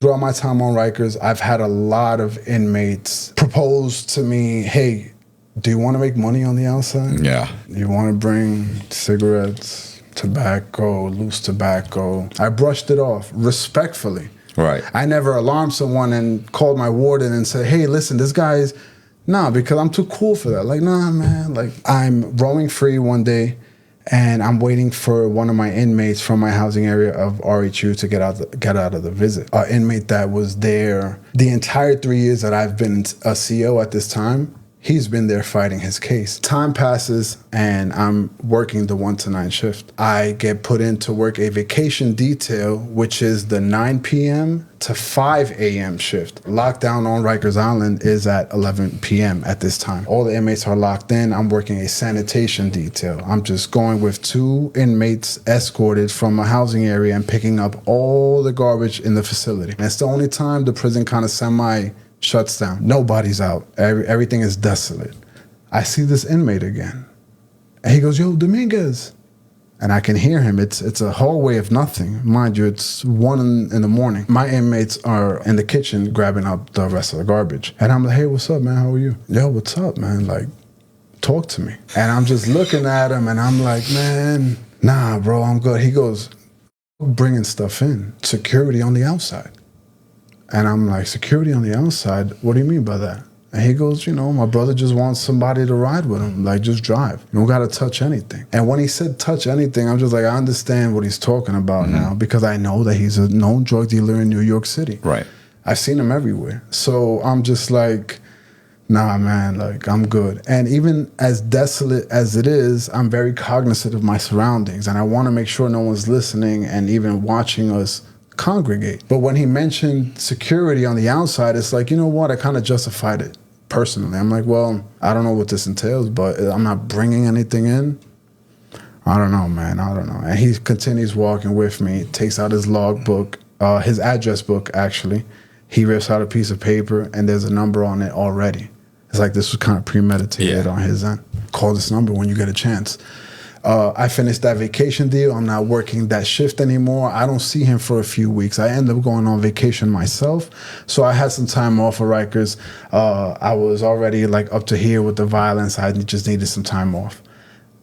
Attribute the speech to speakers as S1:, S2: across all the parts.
S1: Throughout my time on Rikers, I've had a lot of inmates propose to me, hey, do you want to make money on the outside?
S2: Yeah.
S1: You want to bring cigarettes, tobacco, loose tobacco? I brushed it off respectfully.
S2: Right.
S1: I never alarmed someone and called my warden and said, hey, listen, this guy's, nah, because I'm too cool for that. Like, nah, man, like I'm roaming free one day and I'm waiting for one of my inmates from my housing area of RHU to get out of the visit. An inmate that was there the entire 3 years that I've been a CO at this time, he's been there fighting his case. Time passes and I'm working the 1 to 9 shift. I get put in to work a vacation detail, which is the 9 p.m. to 5 a.m. shift. Lockdown on Rikers Island is at 11 p.m. at this time. All the inmates are locked in. I'm working a sanitation detail. I'm just going with 2 inmates escorted from a housing area and picking up all the garbage in the facility. And it's the only time the prison kind of shuts down. Nobody's out. Everything is desolate. I see this inmate again. And he goes, yo, Dominguez. And I can hear him. It's a hallway of nothing. Mind you, it's 1 in the morning. My inmates are in the kitchen grabbing up the rest of the garbage. And I'm like, hey, what's up, man? How are you? Yo, what's up, man? Like, talk to me. And I'm just looking at him and I'm like, man, nah, bro, I'm good. He goes, bringing stuff in. Security on the outside. And I'm like, security on the outside? What do you mean by that? And he goes, you know, my brother just wants somebody to ride with him. Like, just drive. You don't got to touch anything. And when he said touch anything, I'm just like, I understand what he's talking about now because I know that he's a known drug dealer in New York City.
S2: Right.
S1: I've seen him everywhere. So I'm just like, nah, man, like, I'm good. And even as desolate as it is, I'm very cognizant of my surroundings. And I want to make sure no one's listening and even watching us congregate. But when he mentioned security on the outside, it's like, you know what? I kind of justified it personally. I'm like, well, I don't know what this entails, but I'm not bringing anything in. I don't know, man. I don't know. And he continues walking with me, takes out his logbook, his address book, actually. He rips out a piece of paper, and there's a number on it already. It's like this was kind of premeditated on his end. Call this number when you get a chance. I finished that vacation deal. I'm not working that shift anymore. I don't see him for a few weeks. I end up going on vacation myself. So I had some time off of Rikers. I was already like up to here with the violence. I just needed some time off.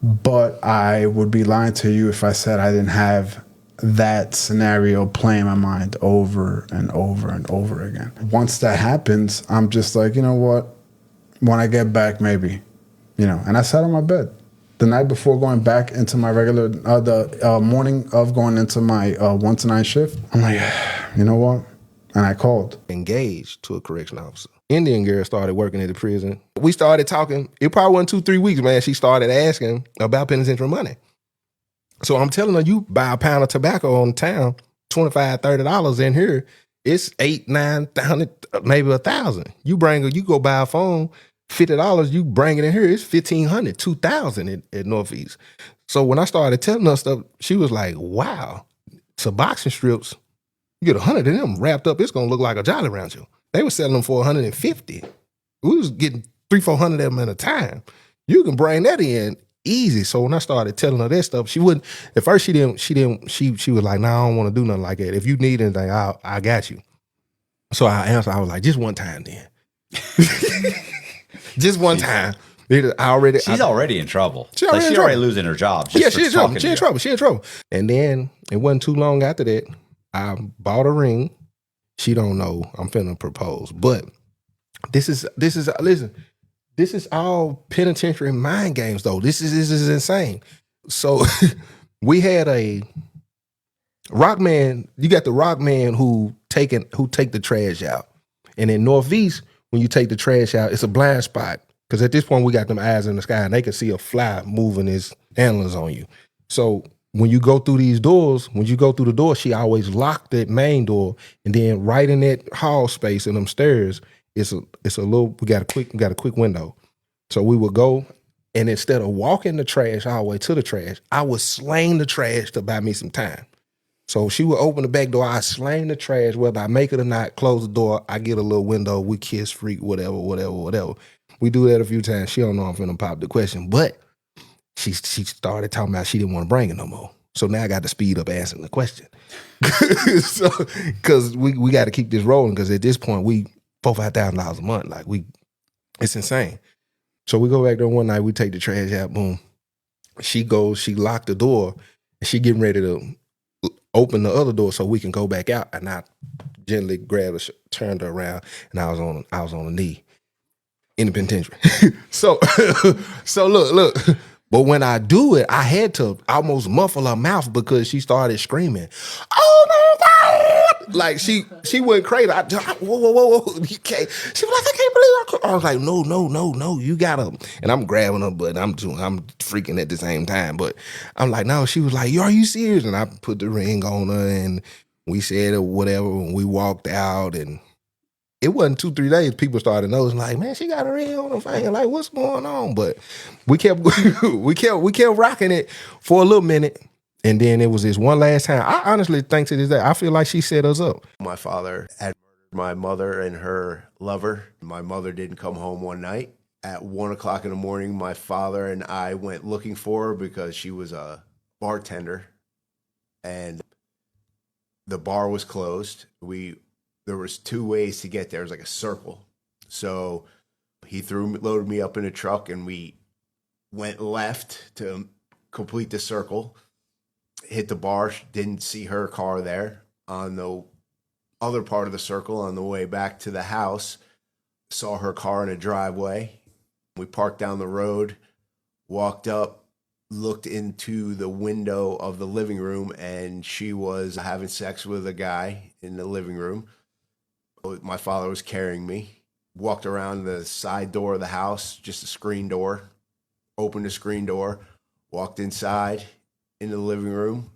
S1: But I would be lying to you if I said I didn't have that scenario play in my mind over and over and over again. Once that happens, I'm just like, you know what? When I get back, maybe, you know. And I sat on my bed. The night before going back into my regular, the morning of going into my 1 to 9 shift, I'm like, you know what? And I called.
S3: Engaged to a correction officer. Indian girl started working at the prison. We started talking. It probably wasn't 2-3 weeks, man. She started asking about penitentiary money. So I'm telling her, you buy a pound of tobacco on town, $25, $30 in here. It's $8,000, $9,000, maybe $1,000. You go buy a phone, $50, you bring it in here, it's $1,500, $2,000 at Northeast. So when I started telling her stuff, she was like, wow, Suboxone strips, you get 100 of them wrapped up, it's gonna look like a Jolly Rancher. They were selling them for 150. We was getting 300-400 of them at a time. You can bring that in easy. So when I started telling her that stuff, she wouldn't, at first she was like, nah, I don't wanna do nothing like that. If you need anything, I got you. So I answered, I was like, just one time then. Just one time. She's
S2: already in trouble. She's already losing her job.
S3: Yeah, she's in trouble. She in trouble. And then it wasn't too long after that, I bought a ring. She don't know I'm finna propose. But this is listen, this is all penitentiary mind games though. This is insane. So we had a rock man, you got the rock man who take the trash out. And in Northeast, when you take the trash out, it's a blind spot. Because at this point, we got them eyes in the sky and they can see a fly moving his antlers on you. So when you go through these doors, when you go through the door, she always locked that main door. And then right in that hall space in them stairs, it's a little, we got a quick window. So we would go, and instead of walking the trash all the way to the trash, I would slang the trash to buy me some time. So she would open the back door, I slang the trash, whether I make it or not, close the door, I get a little window, we kiss, freak, whatever. We do that a few times. She don't know I'm finna pop the question, but she started talking about she didn't want to bring it no more. So now I got to speed up answering the question. So, because we got to keep this rolling, because at this point, we $4,000-$5,000 a month. Like, it's insane. So we go back there one night, we take the trash out, boom. She locked the door, and she getting ready to open the other door so we can go back out. And I gently grabbed her, turned her around, and I was on a knee in the penitentiary. So look. But when I do it, I had to almost muffle her mouth because she started screaming, "Oh my God!" Like she went crazy. Whoa. You can't. She was like, "I can't believe I was like, no, you gotta. And I'm grabbing her, but I'm freaking at the same time. But I'm like, no, she was like, "Are you serious?" And I put the ring on her, and we said or whatever, and we walked out, and it wasn't 2-3 days, people started noticing, like, man, she got a ring on her finger. Like, what's going on? But we kept rocking it for a little minute. And then it was this one last time. I honestly think to this day, I feel like she set us up.
S4: My father had murdered my mother and her lover. My mother didn't come home one night. At 1 o'clock in the morning, my father and I went looking for her because she was a bartender. And the bar was closed. There was 2 ways to get there. It was like a circle. So he loaded me up in a truck, and we went left to complete the circle, hit the bar, didn't see her car there. On the other part of the circle, on the way back to the house, saw her car in a driveway. We parked down the road, walked up, looked into the window of the living room, and she was having sex with a guy in the living room. My father was carrying me, walked around the side door of the house, just a screen door, opened the screen door, walked inside in the living room.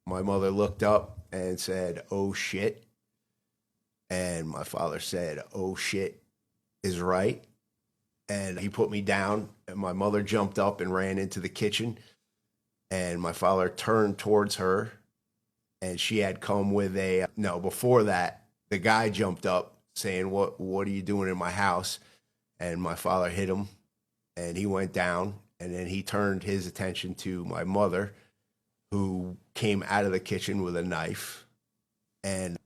S4: My mother looked up and said, "Oh shit." And my father said, "Oh shit is right." And he put me down, and my mother jumped up and ran into the kitchen. And my father turned towards her, and she had come with before that, the guy jumped up saying, what are you doing in my house? And my father hit him, and he went down. And then he turned his attention to my mother, who came out of the kitchen with a knife. And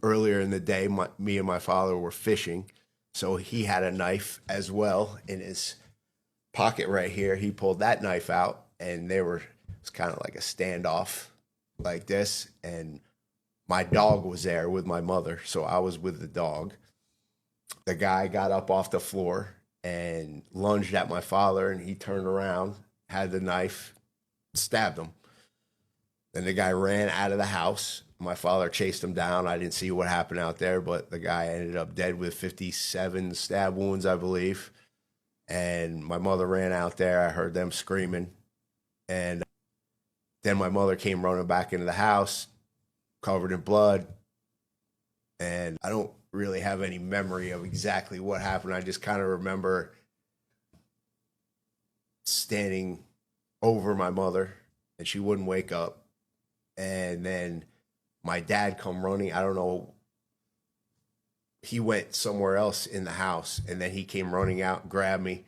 S4: earlier in the day, me and my father were fishing. So he had a knife as well in his pocket right here. He pulled that knife out, and it's kind of like a standoff like this. And my dog was there with my mother, so I was with the dog. The guy got up off the floor and lunged at my father, and he turned around, had the knife, stabbed him. Then the guy ran out of the house. My father chased him down. I didn't see what happened out there, but the guy ended up dead with 57 stab wounds, I believe. And my mother ran out there. I heard them screaming. And then my mother came running back into the house, covered in blood. And I don't really have any memory of exactly what happened. I just kind of remember standing over my mother, and she wouldn't wake up. And then my dad come running. I don't know. He went somewhere else in the house, and then he came running out and grabbed me.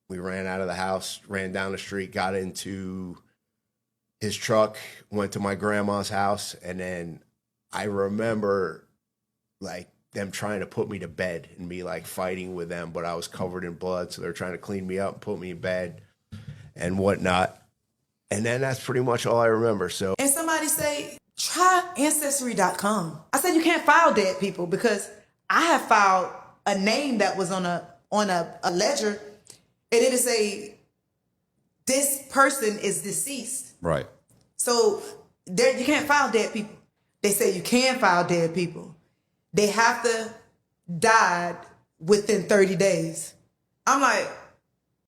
S4: We ran out of the house, ran down the street, got into his truck, went to my grandma's house, and then I remember like them trying to put me to bed and me like fighting with them, but I was covered in blood, so they're trying to clean me up and put me in bed and whatnot. And then that's pretty much all I remember. So,
S5: and somebody say, try Ancestry.com. I said you can't file dead people, because I have filed a name that was on a ledger, and it'll say this person is deceased.
S2: Right.
S5: So there, you can't file dead people. They say you can file dead people. They have to die within 30 days. I'm like,